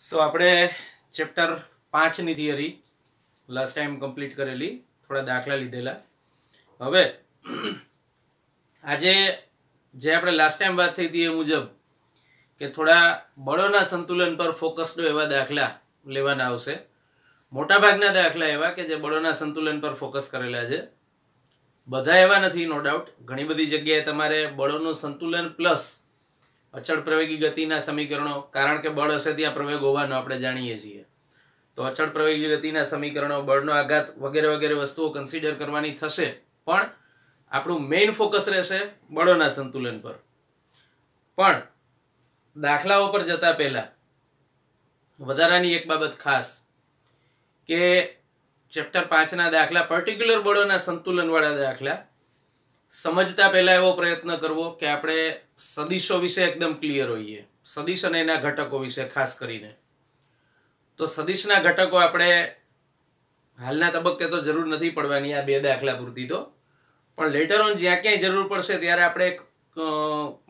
सो આપણે ચેપ્ટર 5 ની theory last time complete કરેલી, થોડા દાખલા લીધેલા. હવે આજે જે આપણે લાસ્ટ ટાઈમ વાત થઈ હતી એ મુજબ કે થોડા બળોના સંતુલન પર ફોકસ્ડ એવા દાખલા લેવાના આવશે. મોટાભાગના દાખલા એવા કે જે બળોના સંતુલન પર ફોકસ કરેલા છે. બધા એવા નથી, નો ડાઉટ. ઘણી બધી જગ્યાએ તમારે બળોનું સંતુલન પ્લસ અચળ પ્રવેગી ગતિના સમીકરણો, કારણ કે બળ હશે ત્યાં પ્રવેગ હોવાનો આપણે જાણીએ છીએ, તો અચળ પ્રવેગી ગતિના સમીકરણો, બળનો આઘાત વગેરે વગેરે વસ્તુઓ કન્સિડર કરવાની થશે. પણ આપણું મેઇન ફોકસ રહેશે બળોના સંતુલન પર. પણ દાખલાઓ પર જતા પહેલા વધારાની એક બાબત ખાસ કે ચેપ્ટર 5 ના દાખલા, પર્ટિક્યુલર બળોના સંતુલન વાળા દાખલા સમજતા પહેલા એવો પ્રયત્ન કરવો કે આપણે સદિશો વિશે એકદમ ક્લિયર હોઈએ, સદિશ અને એના ઘટકો વિશે ખાસ કરીને. તો સદિશના ઘટકો આપણે હાલના તબક્કે તો જરૂર નથી પડવાની, આ બે દાખલા પૂરતી તો. પણ લેટર ઓન જ્યાં ક્યાંય જરૂર પડશે ત્યારે આપણે એક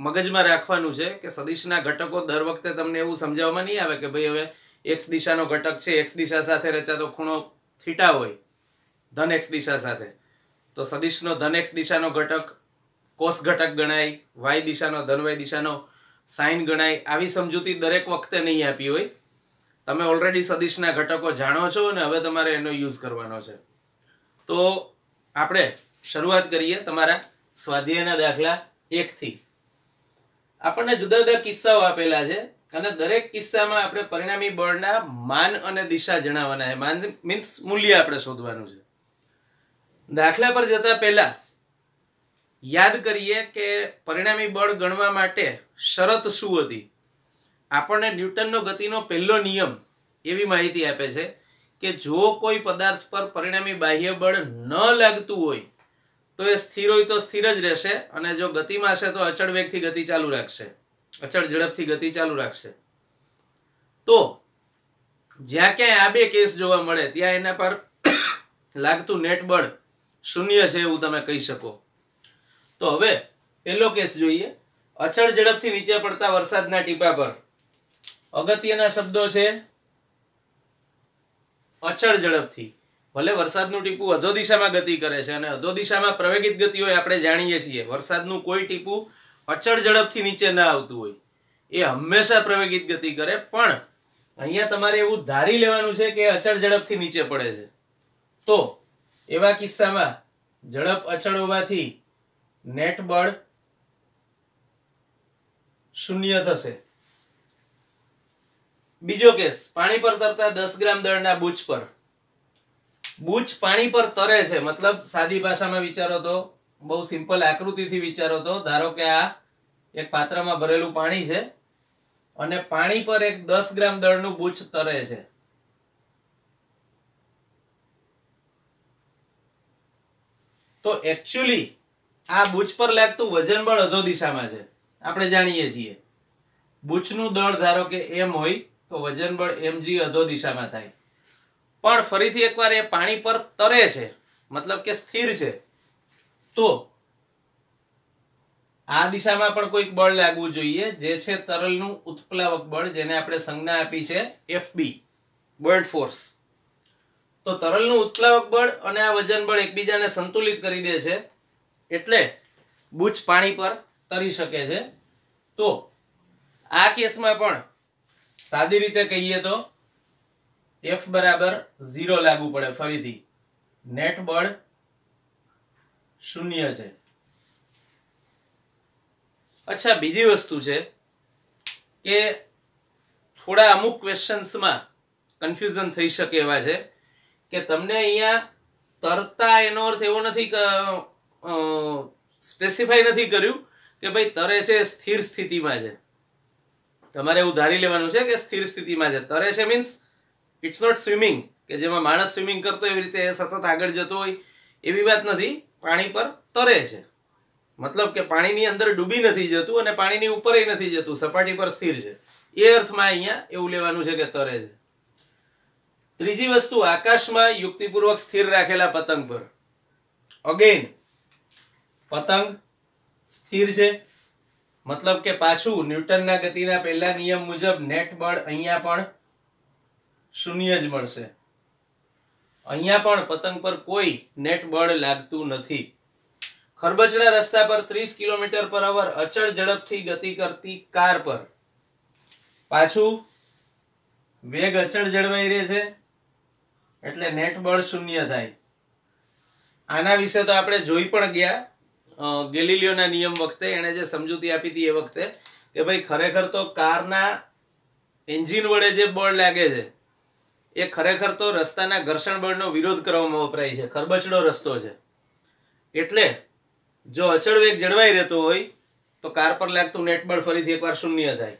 મગજમાં રાખવાનું છે કે સદિશના ઘટકો દર વખતે તમને એવું સમજાવવામાં નહીં આવે કે ભાઈ હવે એક્સ દિશાનો ઘટક છે, એક્સ દિશા સાથે રચાતો ખૂણો થીટા હોય ધન એક્સ દિશા સાથે, તો સદિશનો ધન એક્સ દિશાનો ઘટક કોસ ઘટક ગણાય, વાય દિશાનો ધન વાય દિશાનો સાઇન ગણાય. આવી સમજૂતી દરેક વખતે નહીં આપી હોય. તમે ઓલરેડી સદિશના ઘટકો જાણો છો અને હવે તમારે એનો યુઝ કરવાનો છે. તો આપણે શરૂઆત કરીએ તમારા સ્વાધ્યાયના દાખલા 1 થી. આપણને જુદા જુદા કિસ્સાઓ આપેલા છે અને દરેક કિસ્સામાં આપણે પરિણામી બળના માન અને દિશા જણાવવાના છે. માન મીન્સ મૂલ્ય આપણે શોધવાનું છે. દાખલા પર જતા પહેલા યાદ કરીએ કે પરિણામી બળ ગણવા માટે શરત શું હતી. આપણને ન્યૂટનનો ગતિનો પહેલો નિયમ એવી માહિતી આપે છે કે જો કોઈ પદાર્થ પર પરિણામી બાહ્ય બળ ન લાગતું હોય તો એ સ્થિર હોય તો સ્થિર જ રહેશે, અને જો ગતિમાં હશે તો અચળ વેગથી ગતિ ચાલુ રાખશે, અચળ ઝડપથી ગતિ ચાલુ રાખશે. તો જ્યાં ક્યાંય આ બે કેસ જોવા મળે ત્યાં એના પર લાગતું નેટ બળ શૂન્ય છે એવું તમે કહી શકો. તો હવે પહેલો કેસ જોઈએ. અચળ ઝડપથી નીચે પડતા વરસાદના ટીપા પર. અગત્યના શબ્દો છે અચળ ઝડપથી. ભલે વરસાદનું ટીપું અધો દિશામાં ગતિ કરે છે અને અધો દિશામાં પ્રવેગિત ગતિ હોય, આપણે જાણીએ છીએ. વરસાદનું કોઈ ટીપું અચળ ઝડપથી નીચે ના આવતું હોય, એ હંમેશા પ્રવેગિત ગતિ કરે. પણ અહીંયા તમારે એવું ધારી લેવાનું છે કે અચળ ઝડપથી નીચે પડે છે. તો એવા કિસ્સામાં ઝડપ અચળ હોવાથી નેટ બળ શૂન્ય થશે. બીજો કેસ, પાણી પર તરતા 10 ગ્રામ દળના બુચ પર. બુચ પાણી પર તરે છે, મતલબ સાદી ભાષામાં વિચારો તો, બહુ સિમ્પલ આકૃતિથી વિચારો તો, ધારો કે આ એક પાત્રમાં ભરેલું પાણી છે અને પાણી પર એક 10 ગ્રામ દળનું બુચ તરે છે. તો એકચ્યુઅલી આ બુચ પર લાગતું વજન બળ અધો દિશામાં છે, આપણે જાણીએ છીએ. બુચનું દળ ધારો કે m હોય તો વજન બળ mg અધો દિશામાં થાય. પણ ફરીથી એકવાર એ પાણી પર તરે છે, મતલબ કે સ્થિર છે, તો આ દિશામાં પણ કોઈક બળ લાગવું જોઈએ, જે છે તરલનું ઉત્પ્લાવક બળ, જેને આપણે સંજ્ઞા આપી છે FB, બર્ડ ફોર્સ. તો તરલનું ઉત્પ્લાવક બળ અને આ વજન બળ એકબીજાને સંતુલિત કરી દે છે, એટલે બુચ પાણી પર તરી શકે છે. તો આ કેસમાં પણ સાદી રીતે કહીએ તો F બરાબર 0 લાગુ પડે. ફરીથી નેટ બળ શૂન્ય છે. અચ્છા, બીજી વસ્તુ છે કે થોડા અમુક ક્વેશ્ચન્સમાં કન્ફ્યુઝન થઈ શકે એવા છે કે તમને અહીંયા તરતા એનો અર્થ એવો નથી કે સ્પેસિફાઈ નથી કર્યું કે ભાઈ તરે છે સ્થિર સ્થિતિમાં છે. તમારે એવું ધારી લેવાનું છે કે સ્થિર સ્થિતિમાં છે. તરે છે મીન્સ ઇટ્સ નોટ સ્વિમિંગ, કે જેમાં માણસ સ્વિમિંગ કરતો એવી રીતે સતત આગળ જતો હોય એવી વાત નથી. પાણી પર તરે છે, મતલબ કે પાણીની અંદર ડૂબી નથી જતું અને પાણીની ઉપર નથી જતું, સપાટી પર સ્થિર છે. એ અર્થમાં અહીંયા એવું લેવાનું છે કે તરે છે. ત્રીજી વસ્તુ, આકાશમાં યુક્તિપૂર્વક સ્થિર રાખેલા પતંગ પર. અગેન પતંગ સ્થિર છે, મતલબ કે પાછું ન્યૂટનના ગતિના પહેલા નિયમ મુજબ નેટ બળ અહીંયા પણ શૂન્ય જ મળશે. અહીંયા પણ પતંગ પર કોઈ નેટ બળ લાગતું નથી. ખરબચડા રસ્તા પર 30 કિલોમીટર/અવર અચળ ઝડપથી ગતિ કરતી કાર પર પાછું વેગ અચળ જળવાઈ રહે છે એટલે નેટ બળ શૂન્ય થાય. આના વિશે તો આપણે જોઈ પણ ગયા ગેલિલિયોના નિયમ વખતે. એણે જે સમજૂતી આપી હતી એ વખતે કે ભાઈ ખરેખર તો કારના એન્જિન વડે જે બળ લાગે છે એ ખરેખર તો રસ્તાના ઘર્ષણ બળનો વિરોધ કરવામાં વપરાય છે. ખરબચડો રસ્તો છે એટલે જો અચળ વેગ જળવાઈ રહેતો હોય તો કાર પર લાગતું નેટ બળ ફરીથી એકવાર શૂન્ય થાય.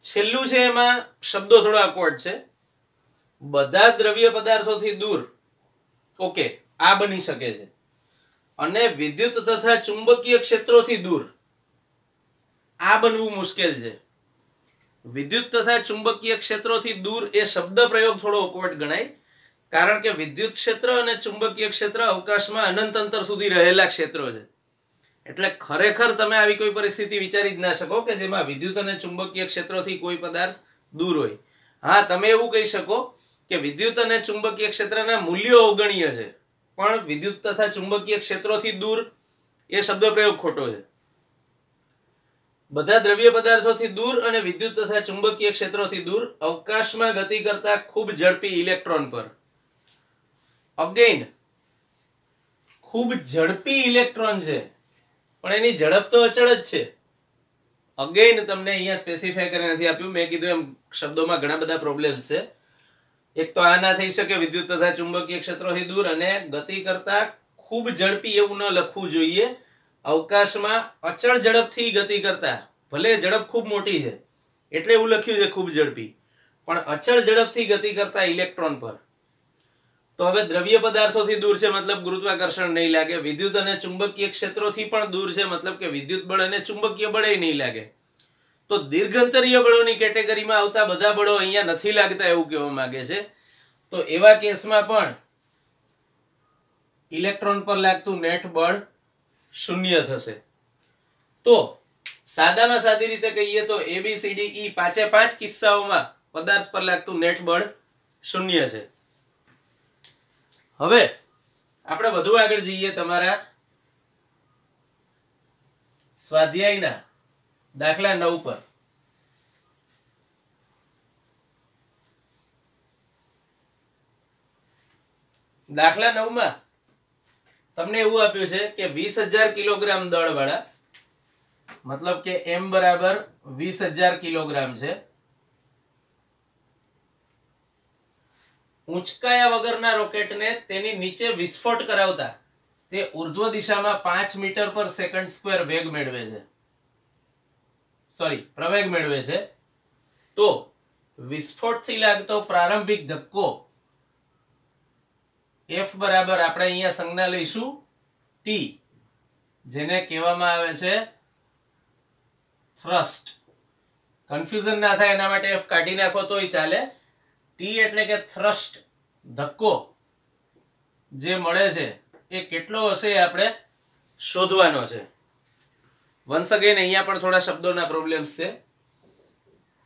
છેલ્લું છે એમાં શબ્દો થોડા અકવર્ડ છે. બધા દ્રવ્ય પદાર્થોથી દૂર, ઓકે, આ બની શકે છે. અને વિદ્યુત તથા ચુંબકીય ક્ષેત્રોથી દૂર, આ બનવું મુશ્કેલ છે. વિદ્યુત તથા ચુંબકીય ક્ષેત્રોથી દૂર એ શબ્દ પ્રયોગ થોડો અકવર્ડ ગણાય, કારણ કે વિદ્યુત ક્ષેત્ર અને ચુંબકીય ક્ષેત્ર અવકાશમાં અનંત અંતર સુધી રહેલા ક્ષેત્રો છે. એટલે ખરેખર તમે આવી કોઈ પરિસ્થિતિ વિચારી જ ના શકો કે જેમાં વિદ્યુત અને ચુંબકીય ક્ષેત્રોથી કોઈ પદાર્થ દૂર હોય. હા, તમે એવું કહી શકો કે વિદ્યુત અને ચુંબકીય ક્ષેત્રના મૂલ્યો અવગણ્ય છે, પણ વિદ્યુત તથા ચુંબકીય ક્ષેત્રોથી દૂર એ શબ્દ પ્રયોગ ખોટો છે. બધા દ્રવ્ય પદાર્થોથી દૂર અને વિદ્યુત તથા ચુંબકીય ક્ષેત્રોથી દૂર અવકાશમાં ગતિ કરતા ખૂબ ઝડપી ઇલેક્ટ્રોન પર. અગેન ખૂબ ઝડપી ઇલેક્ટ્રોન છે પણ એની ઝડપ તો અચળ જ છે. અગેન તમને અહીંયા સ્પેસિફાય કરી નથી આપ્યું. મેં કીધું એમ શબ્દોમાં ઘણા બધા પ્રોબ્લેમ્સ છે. એક તો આ ના થઈ શકે વિદ્યુત તથા ચુંબકીય ક્ષેત્રોથી દૂર, અને ગતિ કરતા ખૂબ ઝડપી એવું ન લખવું જોઈએ. અવકાશમાં અચળ ઝડપથી ગતિ કરતા, ભલે ઝડપ ખૂબ મોટી છે એટલે એવું લખ્યું છે ખૂબ ઝડપી, પણ અચળ ઝડપથી ગતિ કરતા ઇલેક્ટ્રોન પર. તો હવે દ્રવ્ય પદાર્થોથી દૂર છે મતલબ ગુરુત્વાકર્ષણ નહીં લાગે. વિદ્યુત અને ચુંબકીય ક્ષેત્રોથી પણ દૂર છે મતલબ કે વિદ્યુત બળ અને ચુંબકીય બળ નહીં લાગે. તો દીર્ઘંતરીય બળોની કેટેગરીમાં આવતા બધા બળો અહીંયા નથી લાગતા એવું કહેવા માંગે છે. તો એવા કેસમાં પણ ઇલેક્ટ્રોન પર લાગતું નેટ બળ શૂન્ય થશે. તો સાદામાં સાદી રીતે કહીએ તો ABCDE 5 કિસ્સાઓમાં પદાર્થ પર લાગતું નેટ બળ શૂન્ય છે. હવે આપણે વધુ આગળ જઈએ તમારા સ્વાધ્યાયના દાખલા 9 પર. દાખલા 9 માં તમને એવું આપ્યું છે કે 20,000 કિલોગ્રામ દળ વાળા, મતલબ કે m બરાબર 20,000 કિલોગ્રામ છે, ઊંચકાયા વગરના રોકેટને તેની નીચે વિસ્ફોટ કરાવતા તે ઉર્ધ્વ દિશામાં 5 મીટર/સેકન્ડ² વેગ મેળવે છે, પ્રવેગ મેળવે છે. તો વિસ્ફોટથી લાગતો પ્રારંભિક ધક્કો F બરાબર આપણે અહીંયા સંજ્ઞા લઈશું T, જેને કહેવામાં આવે છે થ્રસ્ટ. કન્ફ્યુઝન ના થાય એના માટે F કાઢી નાખો તોય ચાલે. T એટલે કે થ્રસ્ટ, ધક્કો જે મળે છે એ કેટલો હશે એ આપણે શોધવાનો છે. વન્સ અગેન અહીંયા પણ થોડા શબ્દોના પ્રોબ્લેમ્સ છે.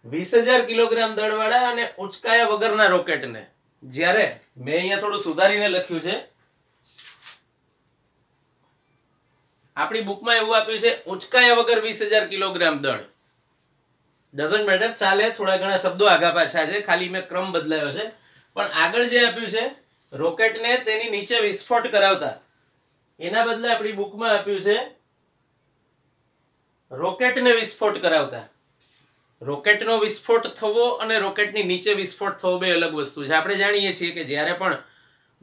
20,000 કિલોગ્રામ દળવાળા અને ઉંચકાયા વગરના રોકેટને, જ્યારે મેં અહીંયા થોડું સુધારીને લખ્યું છે, આપણી બુકમાં એવું આપ્યું છે ઉંચકાયા વગર 20,000 કિલોગ્રામ દળ. ડઝન્ટ મેટર, ચાલે. થોડા ઘણા શબ્દો આગા પાછા છે, ખાલી મેં ક્રમ બદલાયો છે. પણ આગળ જે આપ્યું છે રોકેટને તેની નીચે વિસ્ફોટ કરાવતા, એના બદલે આપણી બુકમાં આપ્યું છે રોકેટને વિસ્ફોટ કરાવતા. રોકેટનો વિસ્ફોટ થવો અને રોકેટની નીચે વિસ્ફોટ થવો બે અલગ વસ્તુ છે. આપણે જાણીએ છીએ કે જ્યારે પણ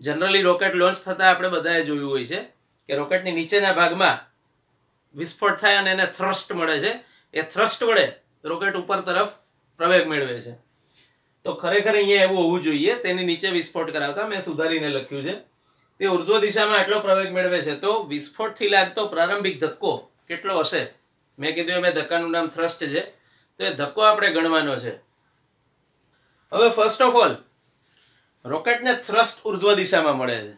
જનરલી રોકેટ લોન્ચ થતા આપણે બધાએ જોયું હોય છે કે રોકેટની નીચેના ભાગમાં વિસ્ફોટ થાય અને એને થ્રસ્ટ મળે છે. એ થ્રસ્ટ વડે રોકેટ ઉપર તરફ પ્રવેગ મેળવે છે. તો ખરેખર અહીંયા એવું હોવું જોઈએ, તેની નીચે વિસ્ફોટ કરાવતા. મેં સુધારીને લખ્યું છે તે ઉર્ધ્વ દિશામાં આટલો પ્રવેગ મેળવે છે. તો વિસ્ફોટથી લાગતો પ્રારંભિક ધક્કો કેટલો હશે? મેં કીધું એમ ધક્કાનું નામ થ્રસ્ટ છે, તો એ ધક્કો આપણે ગણવાનો છે. હવે ફર્સ્ટ ઓફ ઓલ રોકેટને થ્રસ્ટ ઉર્ધ્વ દિશામાં મળે છે.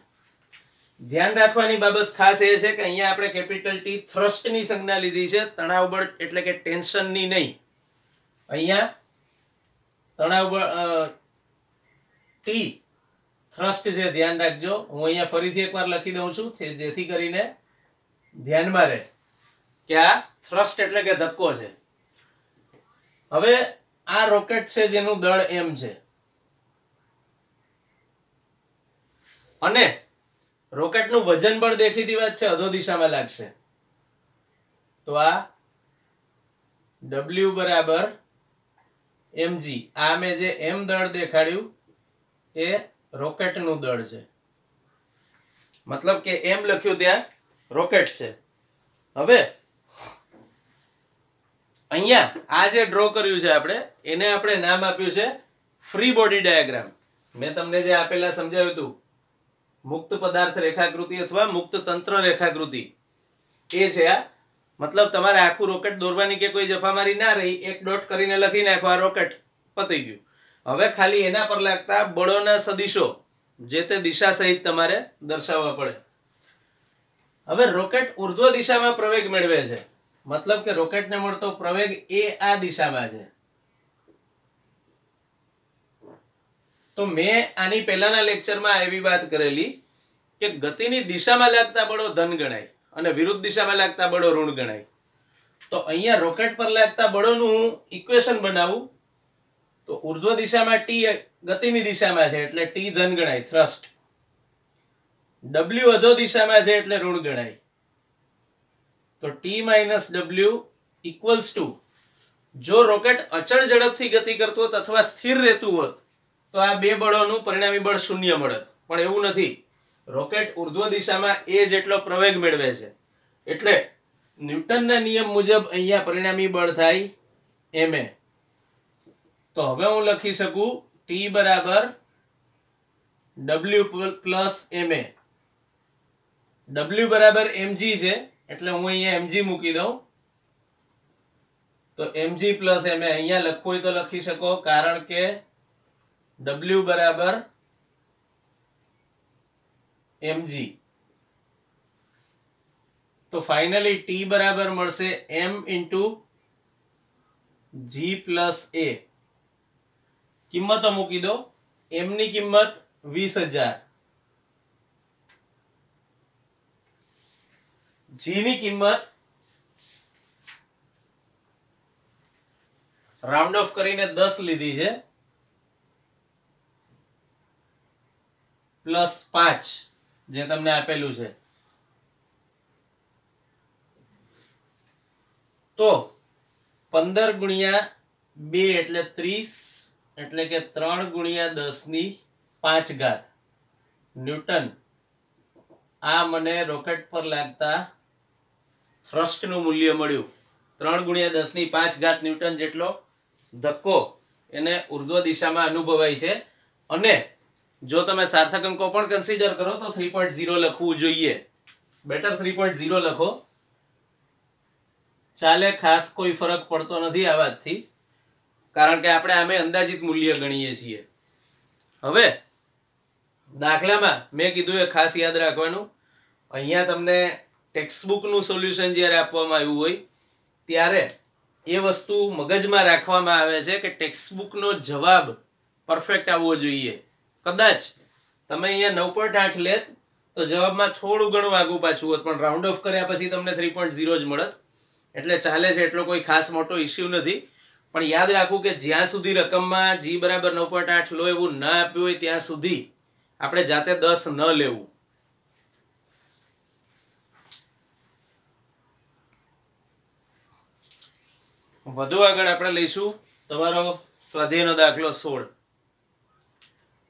ધ્યાન રાખવાની બાબત ખાસ એ છે કે અહીંયા આપણે કેપિટલ T થ્રસ્ટની સંજ્ઞા લીધી છે, તણાવ બળ એટલે કે ટેન્શનની નહીં. અહીંયા તણાવ બળ ટી થ્રસ્ટ છે, ધ્યાન રાખજો. હું અહીંયા ફરીથી એકવાર લખી દઉં છું જેથી કરીને ધ્યાનમાં રહે કે આ થ્રસ્ટ એટલે કે ધક્કો છે. હવે આ રોકેટ છે જેનું દળ m છે અને રોકેટનું વજન બળ દેખીતી વાત છે અધો દિશામાં લાગશે. તો આ w બરાબર mg. આ મેં જે m દળ દેખાડ્યું એ રોકેટનું દળ છે, મતલબ કે m લખ્યું ત્યાં રોકેટ છે. હવે અહીંયા આ જે ડ્રો કર્યું છે એને આપણે નામ આપ્યું છે ફ્રી બોડી ડાયાગ્રામ. મેં તમને જે આપેલા સમજાવ્યું હતું મુક્ત પદાર્થ રેખાકૃતિ અથવા મુક્ત તંત્ર રેખાકૃતિ, એ છે આ. મતલબ તમારે આખું રોકેટ દોરવાની કે કોઈ જફામારી ના રહી, એક ડોટ કરીને લખી નાખો આ રોકેટ, પતી ગયું. હવે ખાલી એના પર લાગતા બળોના સદિશો જે તે દિશા સહિત તમારે દર્શાવવા પડે. હવે રોકેટ ઉર્ધ્વ દિશામાં પ્રવેગ મેળવે છે, મતલબ કે રોકેટને મળતો પ્રવેગ એ આ દિશામાં છે. તો મેં આની પહેલાના લેક્ચરમાં એવી વાત કરેલી કે ગતિની દિશામાં લાગતા બળો ધન ગણાય અને વિરુદ્ધ દિશામાં લાગતા બળો ઋણ ગણાય. તો અહીંયા રોકેટ પર લાગતા બળોનું હું ઇક્વેશન બનાવું તો ઉર્ધ્વ દિશામાં ટી ગતિની દિશામાં છે એટલે ટી ધન ગણાય થ્રસ્ટ, w અધો દિશામાં છે એટલે ઋણ ગણાય. તો t minus w equals to, જો રોકેટ અચળ ઝડપથી ગતિ કરતું હોત અથવા સ્થિર રહેતું હોત તો આ બે બળોનું પરિણામી બળ શૂન્ય મળત, પણ એવું નથી. રોકેટ ઉર્ધ્વ દિશામાં એ જેટલો પ્રવેગ મેળવે છે એટલે ન્યૂટનના નિયમ મુજબ અહીંયા પરિણામી બળ થાય ma. તો હવે હું લખી શકું t બરાબર w પ્લસ ma. w બરાબર mg છે એટલે હું અહીંયા mg મૂકી દઉં. તો mg પ્લસ ma અહીંયા લખવું હોય તો લખી શકો, કારણ કે w બરાબર mg. તો ફાઇનલી t બરાબર મળશે m into g plus a. કિંમતો મૂકી દો. m ની કિંમત 20,000, g ની કિંમત રાઉન્ડ ઓફ કરીને 10 લીધી છે, પ્લસ 5 જે તમને આપેલું છે. તો 15 ગુણ્યા 2 એટલે 30, એટલે કે 3 ગુણ્યા 10⁵ ન્યૂટન આ મને રોકેટ પર લાગતા થ્રસ્ટનું મૂલ્ય મળ્યું. 3 ગુણ્યા 10⁵ ન્યૂટન જેટલો ધક્કો એને ઉર્ધ્વ દિશામાં અનુભવાય છે. અને જો તમે સાર્થક અંકો પણ કન્સિડર કરો તો 3.0 લખવું જોઈએ. બેટર 3.0 લખો, ચાલે, ખાસ કોઈ ફરક પડતો નથી આ વાતથી, કારણ કે આપણે આમે અંદાજિત મૂલ્ય ગણીએ છીએ. હવે દાખલામાં મેં કીધું એ ખાસ યાદ રાખવાનું, અહીંયા તમને ટેક્સ્ટબુકનું સોલ્યુશન જ્યારે આપવામાં આવ્યું હોય ત્યારે એ વસ્તુ મગજમાં રાખવામાં આવે છે કે ટેક્સ્ટબુકનો જવાબ પરફેક્ટ આવવો જોઈએ. કદાચ તમે અહીંયા 9.8 લેત તો જવાબમાં થોડું ઘણું આગું પાછું હોત, પણ રાઉન્ડ ઓફ કર્યા પછી તમને 3.0 જ મળત, એટલે ચાલે છે, એટલો કોઈ ખાસ મોટો ઇસ્યુ નથી. પણ યાદ રાખવું કે જ્યાં સુધી રકમમાં g બરાબર 9.8 લો એવું ના આપ્યું હોય ત્યાં સુધી આપણે જાતે 10 ન લેવું. વધુ આગળ આપણે લઈશું તમારો સ્વાધ્યાયનો દાખલો 16.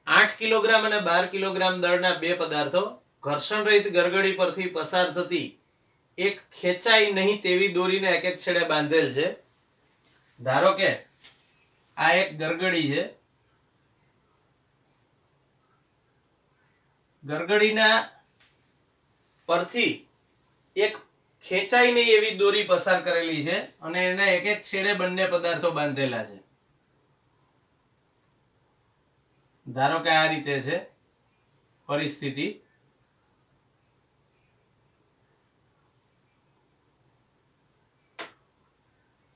8 કિલોગ્રામ અને 12 કિલોગ્રામ દળના બે પદાર્થો ઘર્ષણ રહિત ગરગડી પરથી પસાર થતી એક ખેંચાઈ નહીં તેવી દોરીને એક એક છેડે બાંધેલ છે. ધારો કે આ એક ગરગડી છે, ગરગડીના પરથી એક ખેંચાઈ નહીં એવી દોરી પસાર કરેલી છે અને એના એક એક છેડે બંને પદાર્થો બાંધેલા છે. ધારો કે આ રીતે છે પરિસ્થિતિ.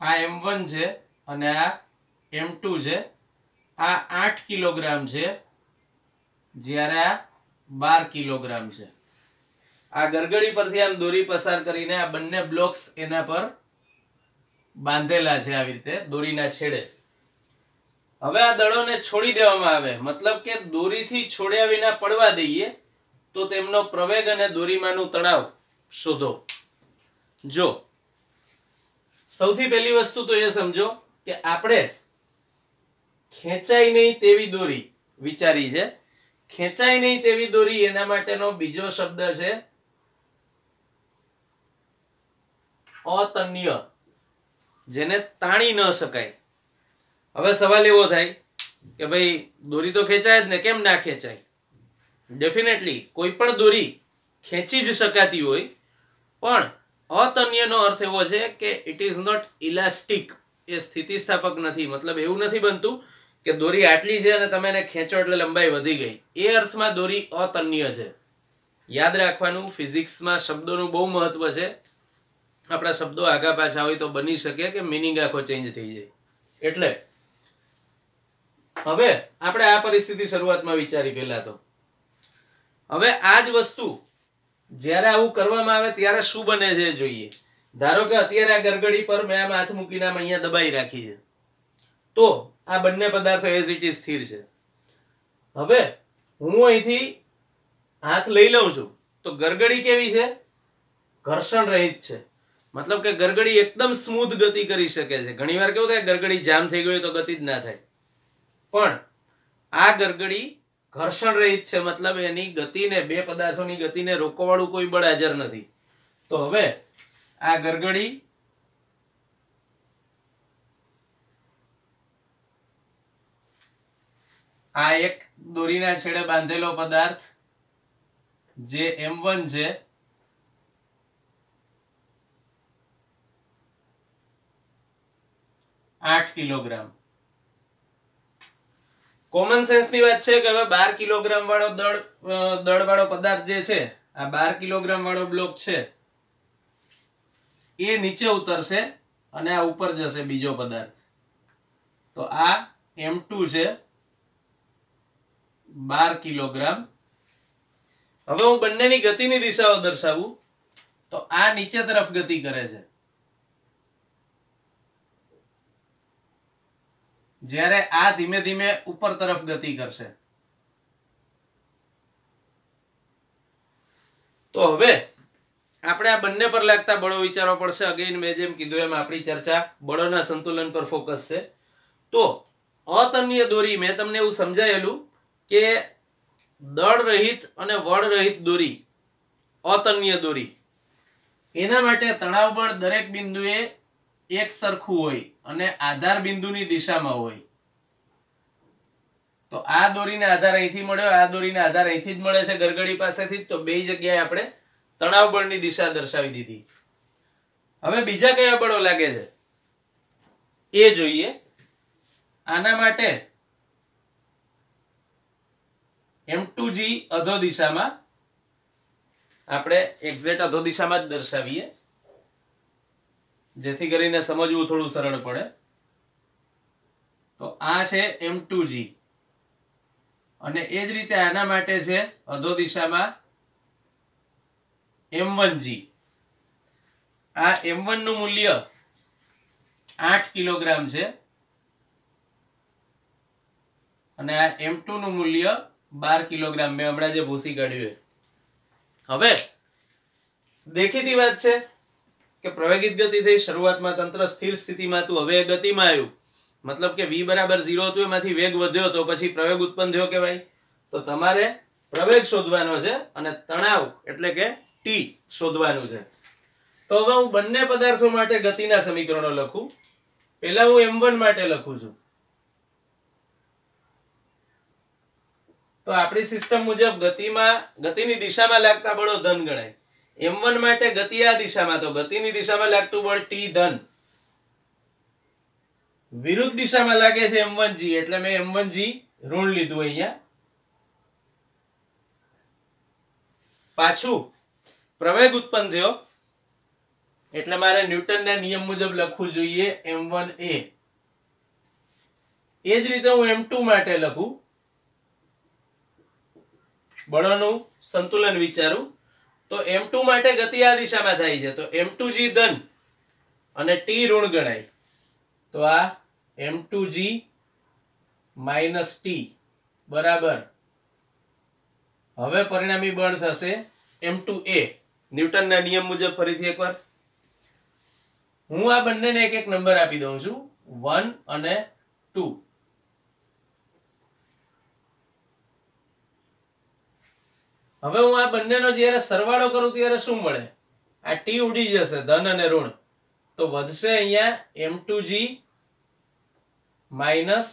આ m1 છે અને આ m2 છે આ 8 કિલોગ્રામ છે, જ્યારે આ 12 કિલોગ્રામ છે. આ ગરગડી પરથી આમ દોરી પસાર કરીને આ બંને બ્લોક્સ એના પર બાંધેલા છે આવી રીતે દોરીના છેડે. હવે આ દળોને છોડી દેવામાં આવે, મતલબ કે દોરીથી છોડ્યા વિના પડવા દઈએ તો તેમનો પ્રવેગ અને દોરીમાંનું તણાવ શોધો. જો સૌથી પહેલી વસ્તુ તો એ સમજો કે આપણે ખેંચાય નહીં તેવી દોરી વિચારી છે. ખેંચાય નહીં તેવી દોરી, એના માટેનો બીજો શબ્દ છે અતન્ય, જેને તાણી ન શકાય. હવે સવાલ એવો થાય કે ભાઈ દોરી તો ખેંચાય જ ને, કેમ ના ખેંચાય? ડેફિનેટલી કોઈ પણ દોરી ખેંચી જ શકાતી હોય, પણ અતન્યનો અર્થ એવો છે કે ઇટ ઇઝ નોટ ઇલાસ્ટિક, એ સ્થિતિસ્થાપક નથી. મતલબ એવું નથી બનતું કે દોરી આટલી છે અને તમે એને ખેંચો એટલે લંબાઈ વધી ગઈ. એ અર્થમાં દોરી અતન્ય છે. યાદ રાખવાનું, ફિઝિક્સમાં શબ્દોનું બહુ મહત્વ છે. આપણા શબ્દો આગા પાછા હોય તો બની શકે કે મિનિંગ આખો ચેન્જ થઈ જાય. એટલે હવે આપણે આ પરિસ્થિતિ શરૂઆતમાં વિચારી પહેલા તો. હવે આ જ વસ્તુ જ્યારે આવું કરવામાં આવે ત્યારે શું બને છે જોઈએ. ધારો કે અત્યારે આ ગરગડી પર મેં આમ હાથ મૂકીને આમ અહીંયા દબાઈ રાખી છે, તો આ બંને પદાર્થો એઝ ઇટ ઇઝ સ્થિર છે. હવે હું અહીંથી હાથ લઈ લઉં છું તો ગરગડી કેવી છે? ઘર્ષણ રહિત છે. મતલબ કે ગરગડી એકદમ સ્મૂથ ગતિ કરી શકે છે. ઘણીવાર કેવું થાય, ગરગડી જામ થઈ ગઈ તો ગતિ જ ના થાય, પણ આ ગરગડી ઘર્ષણ રહિત છે. મતલબ એની ગતિને, બે પદાર્થોની ગતિને રોકવાવાળું કોઈ બળ હાજર નથી. તો હવે આ ગરગડી આ એક દોરીના છેડે બાંધેલો પદાર્થ જે M1 છે, $8 કિલોગ્રામ. કોમન સેન્સ ની વાત છે કે હવે 12 કિલોગ્રામ વાળો દળ વાળો પદાર્થ જે છે, આ 12 કિલોગ્રામ વાળો બ્લોક છે, એ નીચે ઉતરશે અને આ ઉપર જશે બીજો પદાર્થ. તો આ M2 છે, 12 કિલોગ્રામ. હવે હું બંનેની ગતિની દિશાઓ દર્શાવું તો આ નીચે તરફ ગતિ કરે છે, જ્યારે આ ધીમે ધીમે ઉપર તરફ ગતિ કરશે. તો હવે આપણે આ બંને પર લાગતા બળો વિચારવા પડશે. અગેન મેં જેમ કીધું એમ આપણી ચર્ચા બળોના સંતુલન પર ફોકસ છે. તો અતન્ય દોરી મેં તમને એવું સમજાયેલું કે દળ રહિત અને વળ રહિત દોરી, અતન્ય દોરી, એના માટે તણાવ બળ દરેક બિંદુએ એક સરખું હોય અને આધાર બિંદુની દિશામાં હોય. તો આ દોરીને આધાર અહીંથી મળ્યો, આ દોરીને આધાર અહીંથી જ મળે છે ગરગડી પાસેથી જ. તો બે જગ્યાએ આપણે તણાવ બળની દિશા દર્શાવી દીધી. હવે બીજા કયા બળો લાગે છે એ જોઈએ. આના માટે M2G અધો દિશામાં, આપણે એક્ઝેક્ટ અધો દિશામાં જ દર્શાવીએ જેથી કરીને સમજવું થોડું સરળ પડે. તો આ છે M2G અને એ જ રીતે આના માટે છે અધો દિશામાં M1G. આ M1 નું મૂલ્ય 8 કિલોગ્રામ છે અને આ M2 નું મૂલ્ય 12 કિલોગ્રામ. મેં હમણાં જે ભૂસી કાઢ્યું. હવે દેખીતી વાત છે કે પ્રવેગિત ગતિ થઈ, શરૂઆતમાં તંત્ર સ્થિર સ્થિતિમાં હતું, હવે ગતિમાં આવ્યું. મતલબ કે v બરાબર 0 હતું, એમાંથી વેગ વધ્યો તો પછી પ્રવેગ ઉત્પન્ન થયો કે ભાઈ. તો તમારે પ્રવેગ શોધવાનો છે અને તણાવ એટલે કે T શોધવાનું છે. તો હવે હું બંને પદાર્થો માટે ગતિના સમીકરણો લખું. પહેલા હું M1 માટે લખું છું. તો આપણી સિસ્ટમ મુજબ ગતિની દિશામાં લાગતા બળો ધન ગણાય. M1 માટે ગતિ આ દિશામાં, તો ગતિની દિશામાં લાગતું બળ T ધન. વિરુદ્ધ દિશામાં લાગે છે M1G, એટલે મેં M1G ઋણ લીધું અહીંયા. પાછું પ્રવેગ ઉત્પન્ન થયો એટલે મારે ન્યૂટનના નિયમ મુજબ લખવું જોઈએ M1A. એ જ રીતે હું m2 માટે લખું, બળોનું સંતુલન વિચારું તો m2 માટે ગતિ આ દિશામાં થાય છે, તો m2g ધન અને t ઋણ ગણાય, તો આ m2g માઇનસ t બરાબર, હવે પરિણામી બળ થશે m2a. ન્યૂટનના નિયમ મુજબ ફરીથી એકવાર હું આ બંનેને એક એક નંબર આપી દઉં છું, 1 અને 2. હવે હું આ બંનેનો જ્યારે સરવાળો કરું ત્યારે શું મળે? આ t ઉડી જશે, ધન અને ઋણ, તો વધશે અહીંયા m2g minus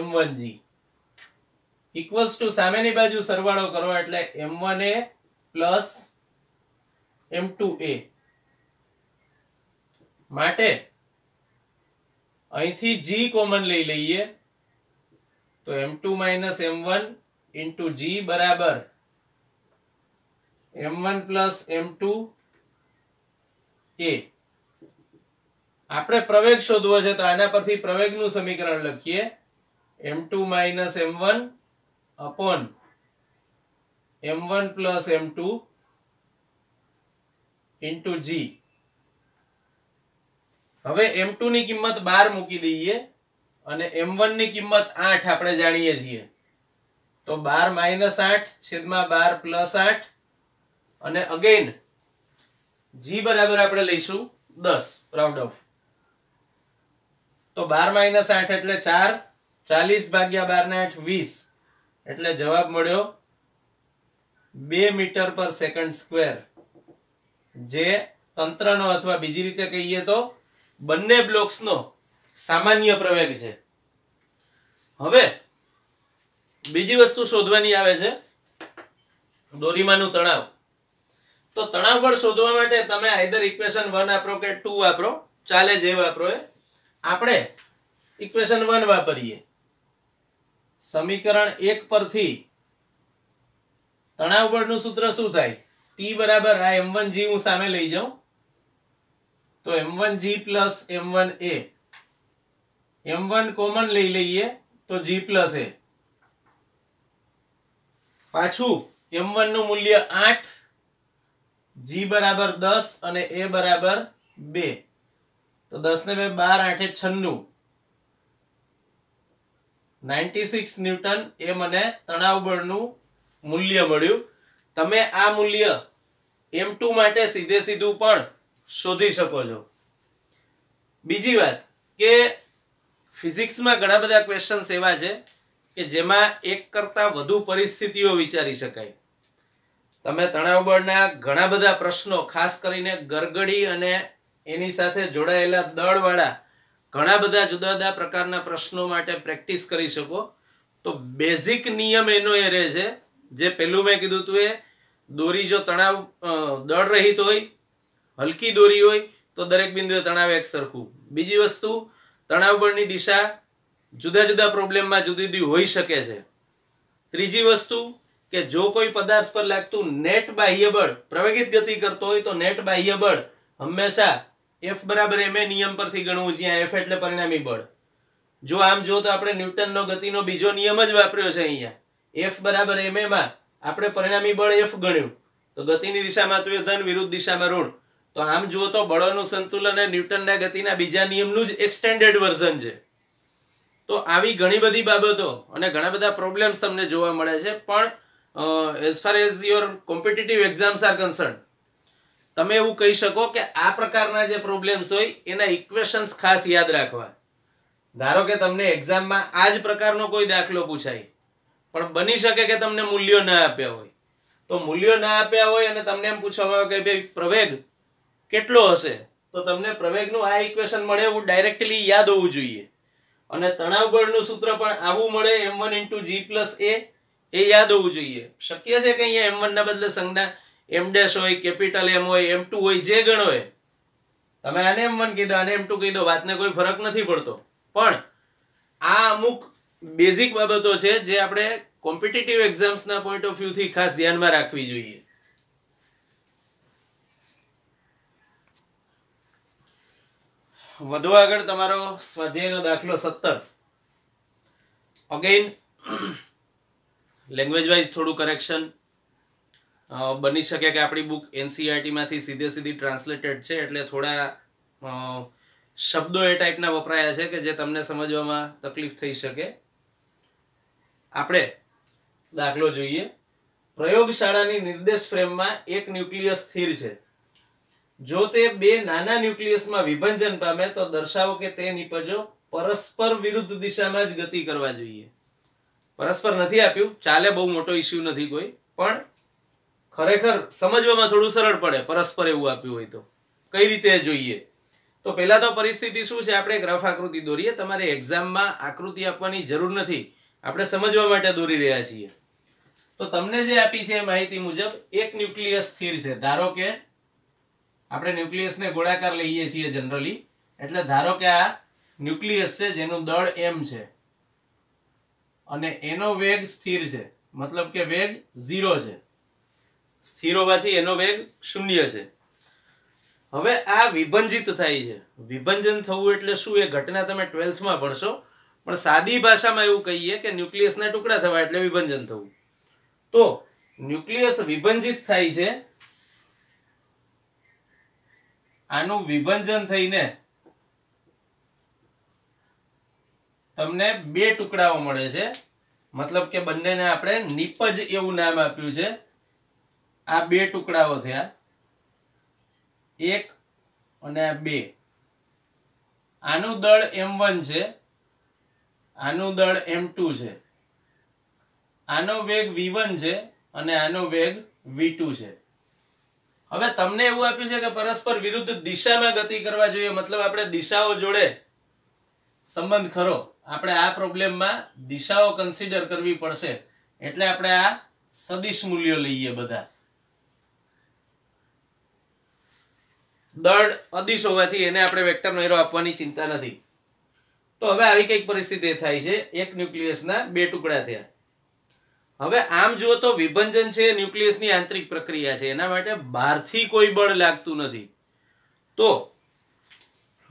m1g equals to સામેની બાજુ સરવાળો કરો એટલે m1a પ્લસ m2a. માટે અહીંથી g કોમન લઈ લઈએ તો m2 minus m1 into g બરાબર m1 પ્લસ m2a. આપણે પ્રવેગ શોધવો છે તો આના પરથી પ્રવેગનું સમીકરણ લખીએ, m2 minus m1 upon m1 plus m2 into g. હવે m2 ની કિંમત 12 મૂકી દઈએ અને m1 ની કિંમત 8 આપણે જાણીએ છીએ, તો 12 માઇનસ 8 છેદમાં 12 પ્લસ 8 અને અગેન g બરાબર આપણે લઈશું 10 રાઉન્ડ ઓફ, તો 12 માઇનસ 8 એટલે 4, 40 ભાગ્યા 12 ને 8 20, એટલે જવાબ મળ્યો 2 મીટર પર સેકન્ડ સ્ક્વેર, જે તંત્રનો અથવા બીજી રીતે કહીએ તો બંને બ્લોક્સનો સામાન્ય પ્રવેગ છે. હવે બીજી વસ્તુ શોધવાની આવે છે દોરીમાંનું તણાવ. તો તણાવ બળ શોધવા માટે તમે આઈધર ઇક્વેશન 1 વાપરો કે 2 વાપરો, ચાલે જે વાપરો એ. આપણે ઇક્વેશન 1 વાપરીએ. સમીકરણ 1 પરથી તણાવ બળનું સૂત્ર શું થાય? T બરાબર આ m1g હું સામે લઈ જાઉં તો m1g plus m1a, m1 common લઈ લઈએ તો g પ્લસ a, પાછું m1 નું મૂલ્ય 8, g બરાબર 10 અને a બરાબર 2, તો 10 ને 2 12, 8 96, 96 ન્યૂટન એ મને તણાવ બળનું મૂલ્ય મળ્યું. તમે આ મૂલ્ય m2 માટે સીધે સીધું પણ શોધી શકો છો. બીજી વાત કે ફિઝિક્સમાં ઘણા બધા ક્વેશ્ચન્સ એવા છે કે જેમાં એક કરતા વધુ પરિસ્થિતિઓ વિચારી શકાય. તમે તણાવ બળના ઘણા બધા પ્રશ્નો, ખાસ કરીને ગરગડી અને એની સાથે જોડાયેલા દળવાળા ઘણા બધા જુદા જુદા પ્રકારના પ્રશ્નો માટે પ્રેક્ટિસ કરી શકો. તો બેઝિક નિયમ એનો એ રહે છે, જે પેલું મેં કીધું હતું, એ દોરી જો તણાવ દળ રહિત હોય, હલકી દોરી હોય તો દરેક બિંદુએ તણાવ એક સરખું. બીજી વસ્તુ, તણાવ બળની દિશા જુદા જુદા પ્રોબ્લેમમાં જુદી જુદી હોઈ શકે છે. ત્રીજી વસ્તુ કે જો કોઈ પદાર્થ પર લાગતું નેટ બાહ્ય બળ પ્રવેગિત ગતિ કરતો હોય તો નેટ બાહ્ય બળ હંમેશા F બરાબર ma નિયમ પરથી ગણવું, જ્યાં F એટલે પરિણામી બળ. જો આમ જો તો આપણે ન્યૂટનનો ગતિનો બીજો નિયમ જ વાપર્યો છે. અહીંયા F બરાબર ma માં આપણે પરિણામી બળ F ગણ્યું, તો ગતિની દિશામાં તો એ ધન, વિરુદ્ધ દિશામાં ઋણ. તો આમ જુઓ તો બળોનું સંતુલન એ ન્યૂટનના ગતિના બીજા નિયમનું જ એક્સટેન્ડેડ વર્ઝન છે. તો આવી ઘણી બધી બાબતો અને ઘણા બધા પ્રોબ્લેમ્સ તમને જોવા મળે છે. પણ as far as your competitive exams R concern, તમે એવું કહી શકો કે આ પ્રકારના જે પ્રોબ્લેમ્સ હોય એના ઇક્વેશન્સ ખાસ યાદ રાખવા. ધારો કે તમને એક્ઝામમાં આ જ પ્રકારનો કોઈ દાખલો પૂછાય, પણ બની શકે કે તમને મૂલ્યો ના આપ્યા હોય. તો મૂલ્યો ના આપ્યા હોય અને તમને એમ પૂછવામાં આવે કે ભાઈ પ્રવેગ કેટલો હશે, તો તમને પ્રવેગનું આ ઇક્વેશન મળે એવું ડાયરેક્ટલી યાદ હોવું જોઈએ. અને તણાવ બળનું સૂત્ર પણ આવું મળે, m1 × g + a, એ યાદ હોવું જોઈએ. શક્ય છે કે અહીંયા m1 ના બદલે સંજ્ઞા m' હોય, કેપિટલ M હોય, m2 હોય, જે ગણો હોય. તમે આને m1 કીધો, આને m2 કીધો, વાતને કોઈ ફરક નથી પડતો. પણ આ અમુક બેઝિક બાબતો છે જે આપણે કોમ્પિટિટિવ એક્ઝામ્સના પોઈન્ટ ઓફ વ્યૂથી ખાસ ધ્યાનમાં રાખવી જોઈએ. વધુ આગળ તમારો સ્વાધ્યાયનો દાખલો 17. અગેન લેંગ્વેજ વાઇઝ થોડું કરેક્શન બની શકે કે આપણી બુક એનસીઈઆરટી માંથી સીધી ટ્રાન્સલેટેડ છે, એટલે થોડા શબ્દો એ ટાઈપના વપરાયા છે કે જે તમને સમજવામાં તકલીફ થઈ શકે. આપણે દાખલો જોઈએ. પ્રયોગશાળાની નિર્દેશ ફ્રેમમાં એક ન્યુક્લિયસ સ્થિર છે. જો તે બે નાના ન્યુક્લિયસમાં વિભાજન પામે તો દર્શાવો કે તે નિપજો પરસ્પર વિરુદ્ધ દિશામાં જ ગતિ કરવા જોઈએ. પરસ્પર નથી આપ્યું, ચાલે, બહુ મોટો ઇસ્યુ નથી કોઈ, પણ ખરેખર સમજવામાં થોડું સરળ પડે પરસ્પર એવું આપ્યું હોય તો કઈ રીતે જોઈએ. તો પહેલા તો પરિસ્થિતિ શું છે, આપણે એક રફ આકૃતિ દોરીએ. તમારે એક્ઝામમાં આકૃતિ આપવાની જરૂર નથી, આપણે સમજવા માટે દોરી રહ્યા છીએ. તો તમને જે આપી છે એ માહિતી મુજબ એક ન્યુક્લિયસ સ્થિર છે. ધારો કે આપણે ન્યુક્લિયસને ગોળાકાર લઈએ છીએ જનરલી, એટલે ધારો કે આ ન્યુક્લિયસ છે જેનું દળ m છે અને એનો વેગ સ્થિર છે, મતલબ કે વેગ 0 છે. સ્થિર હોવાથી એનો વેગ 0 છે. હવે આ વિભંજિત થાય છે. વિભંજન થવું એટલે શું, એ ઘટના તમે 12th માં ભણશો, પણ સાદી ભાષામાં એવું કહીએ કે ન્યુક્લિયસના ટુકડા થવા એટલે વિભંજન થવું. તો ન્યુક્લિયસ વિભંજિત થાય છે, આનું વિભંજન થઈને તમને બે ટુકડાઓ મળે છે, મતલબ કે બંનેને આપણે નિપજ એવું નામ આપ્યું છે. આ બે ટુકડાઓ થયા, એક અને આ બે. આનું દળ m1 છે, આનું દળ m2 છે, આનો વેગ v1 છે અને આનો વેગ v2 છે. હવે તમને એવું આપ્યું છે કે પરસ્પર વિરુદ્ધ દિશામાં ગતિ કરવા જોઈએ, મતલબ આપણે દિશાઓ જોડે સંબંધ ખરો. આપણે આ પ્રોબ્લેમમાં દિશાઓ કન્સિડર કરવી પડશે, એટલે આપણે આ સદિશ મૂલ્યો લઈએ. બધા દળ અદિશ હોવાથી એને આપણે વેક્ટરનો એરો આપવાની ચિંતા નથી. તો હવે આવી કઈક પરિસ્થિતિ થાય છે, એક ન્યુક્લિયસના બે ટુકડા થયા. હવે આમ જુઓ તો વિભંજન છે ન્યુક્લિયસની આંતરિક પ્રક્રિયા છે, એના માટે બહારથી કોઈ બળ લાગતું નથી. તો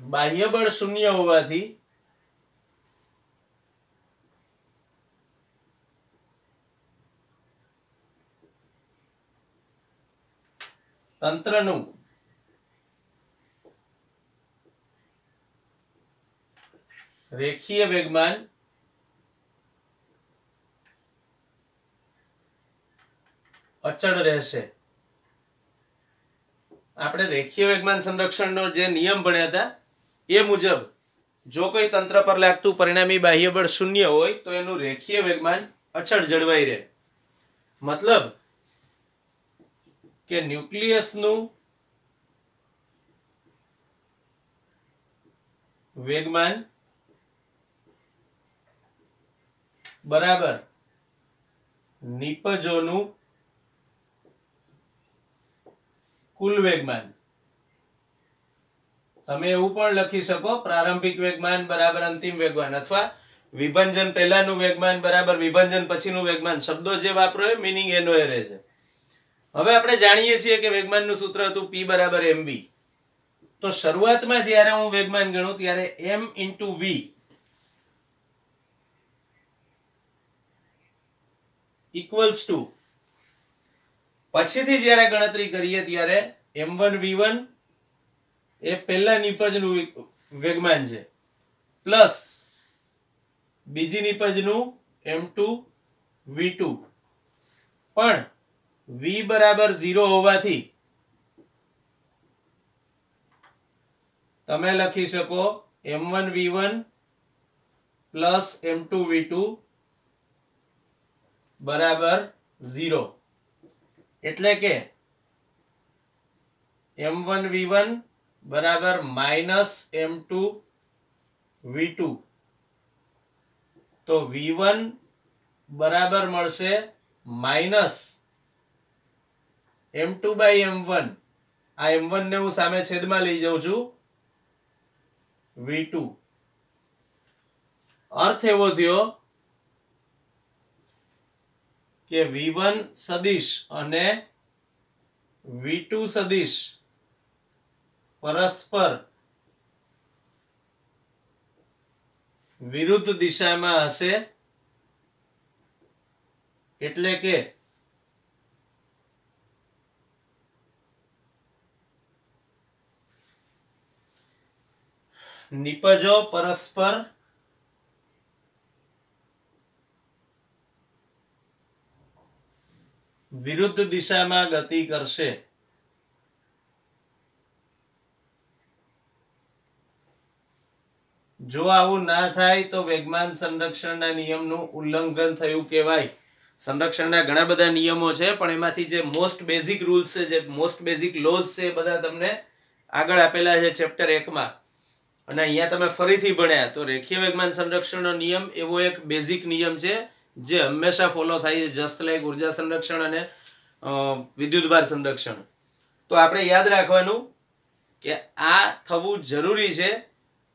બાહ્ય બળ 0 હોવાથી તંત્રનું રેખીય વેગમાન અચળ રહેશે. આપણે રેખીય વેગમાન સંરક્ષણનો જે નિયમ ભણ્યા હતા એ મુજબ જો કોઈ તંત્ર પર લાગતું પરિણામી બાહ્ય બળ 0 હોય તો એનું રેખીય વેગમાન અચળ જળવાઈ રહે. મતલબ કે ન્યુક્લિયસનું વેગમાન બરાબર નિપજોનું કુલ વેગમાન. તમે એવું પણ લખી શકો પ્રારંભિક વેગમાન બરાબર અંતિમ વેગમાન, અથવા વિભંજન પહેલાનું વેગમાન બરાબર વિભંજન પછીનું વેગમાન. શબ્દો જે વાપરો એ મિનિંગ એનો એ રહે છે. હવે આપણે જાણીએ છીએ કે વેગમાનનું સૂત્ર હતું P બરાબર mv. તો શરૂઆતમાં જ્યારે હું વેગમાન ગણું ત્યારે m into v equals to, પછીથી જ્યારે ગણતરી કરીએ ત્યારે m1 v1 એ પહેલા નિપજનું વેગમાન છે, પ્લસ બીજી નિપજનું m2 v2. પણ v બરાબર 0 હોવાથી તમે લખી શકો m1 v1 plus m2 v2 બરાબર 0. એટલે કે m1 v1 બરાબર માઇનસ m2 v2. તો v1 બરાબર મળશે માઇનસ m2 by m1. આ m1 ને હું સામે છેદમાં લઈ જાઉં છું, v2. અર્થ એવો થયો કે v1 સદિશ અને v2 સદિશ પરસ્પર વિરુદ્ધ દિશામાં હશે એટલે કે નિપજો પરસ્પર વિરુદ્ધ દિશામાં ગતિ કરશે. જો આવું ના થાય તો વેગમાન સંરક્ષણના નિયમનું ઉલ્લંઘન થયું કહેવાય. સંરક્ષણના ઘણા બધા નિયમો છે, પણ એમાંથી જે મોસ્ટ બેઝિક રૂલ્સ છે, જે મોસ્ટ બેઝિક લોઝ છે, એ બધા તમને આગળ આપેલા છે ચેપ્ટર 1 માં. અને અહીંયા તમે ફરીથી ભણ્યા તો રેખીય વેગમાન સંરક્ષણનો નિયમ એવો એક બેઝિક નિયમ છે જે હંમેશા ફોલો થાય છે, જસ્ટ લાઈક ઉર્જા સંરક્ષણ અને વિદ્યુતભાર સંરક્ષણ. તો આપણે યાદ રાખવાનું કે આ થવું જરૂરી છે.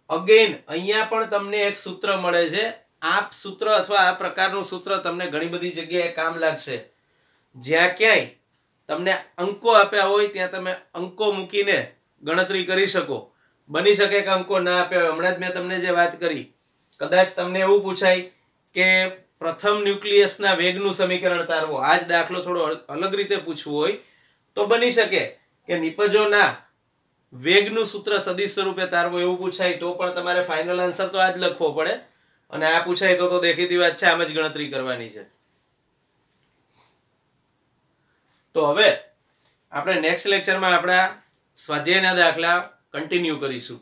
અગેન અહીંયા પણ તમને એક સૂત્ર મળે છે. આ સૂત્ર અથવા આ પ્રકારનું સૂત્ર તમને ઘણી બધી જગ્યાએ કામ લાગશે. જ્યાં ક્યાંય તમને અંકો આપ્યા હોય ત્યાં તમે અંકો મૂકીને ગણતરી કરી શકો. બની શકે કે અંકો ના આપ્યા હોય. હમણાં જ મેં તમને જે વાત કરી, કદાચ તમને એવું પૂછાય કે પ્રથમ ન્યુક્લિયસના વેગનું સમીકરણ તારવો. આ જ દાખલો થોડો અલગ રીતે પૂછવું હોય તો બની શકે કે નિપજોના વેગનું સૂત્ર સદિશ સ્વરૂપે તારવો એવું પૂછાય તો પણ તમારે ફાઇનલ આન્સર તો આ જ લખવો પડે. અને આ પૂછાય તો દેખીતી વાત છે, આમ જ ગણતરી કરવાની છે. તો હવે આપણે નેક્સ્ટ લેક્ચરમાં આપણા સ્વાધ્યાયના દાખલા કન્ટિન્યુ કરીશું.